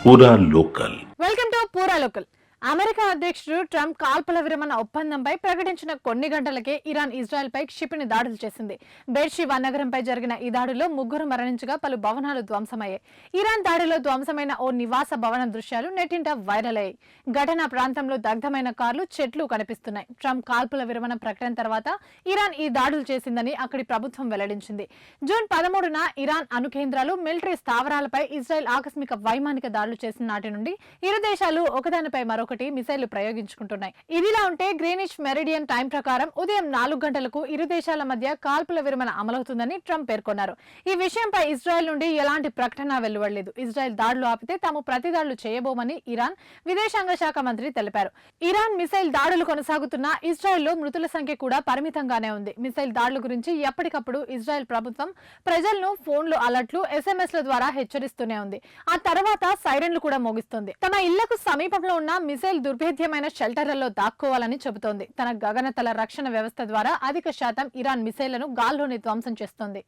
పూరా local. Welcome to పూరా local. America అధ్యక్షుడు ట్రంప్ కాల్పుల విరమణ ఒప్పందంపై ప్రకటించిన కొన్ని గంటలకే ఇరాన్ ఇజ్రాయెల్ పై క్షిపణి దాడులు చేసింది. బేర్షివా నగరంపై జరిగిన ఈ దాడిలో 3 మరణించగా పలు భవనాలు ధ్వంసమయ్యాయి. ఇరాన్ దాడిలో ధ్వంసమైన ఓ నివాస భవనం దృశ్యాలు నెట్టింట వైరల్ అయ్యాయి. ఘటనా ప్రాంతంలో దగ్ధమైన కార్లు, చెట్లు కనిపిస్తున్నాయి. ట్రంప్ కాల్పుల విరమణ ప్రకటన తర్వాత ఇరాన్ ఈ దాడులు చేసిందని అక్కడి ప్రభుత్వం వెల్లడించింది. జూన్ 13న ఇరాన్ అణు కేంద్రాలు, మిలిటరీ స్థావరాలపై ఇజ్రాయెల్ ఆకస్మిక వైమానిక దాడులు చేసిన నాటి నుండి ఇరు దేశాలు ఒకదానిపై మరొకటి మిసైళ్లు ప్రయోగించుకుంటున్నాయి. ఇదిలా ఉంటే గ్రీనిష్ మెరిడియన్ టైం ప్రకారం ఉదయం 4 గంటలకు ఇరు దేశాల మధ్య కాల్పుల విరమణ అమలవుతుందని ట్రంప్ పేర్కొన్నారు. ఈ విషయంపై ఇజ్రాయెల్ నుండి ఎలాంటి ప్రకటన వెలువడలేదు. ఇజ్రాయెల్ దాడులు ఆపితే తాము ప్రతి దాడులు చేయబోమని ఇరాన్ విదేశాంగ శాఖ మంత్రి తెలిపారు. ఇరాన్ మిసైల్ దాడులు కొనసాగుతున్న ఇజ్రాయెల్లో మృతుల సంఖ్య కూడా పరిమితంగానే ఉంది. మిసైల్ దాడుల గురించి ఎప్పటికప్పుడు ఇజ్రాయెల్ ప్రభుత్వం ప్రజలను ఫోన్లు, అలర్ట్లు, ఎస్ఎంఎస్ల ద్వారా హెచ్చరిస్తూనే ఉంది. ఆ తర్వాత సైరన్లు కూడా మోగిస్తుంది. తమ ఇళ్లకు సమీపంలో ఉన్న మిసైల్ దుర్భేద్యమైన షెల్టర్లలో దాక్కోవాలని చెబుతోంది. తన గగనతల రక్షణ వ్యవస్థ ద్వారా అధిక శాతం ఇరాన్ మిసైళ్లను గాల్లోనే ధ్వంసం చేస్తోంది.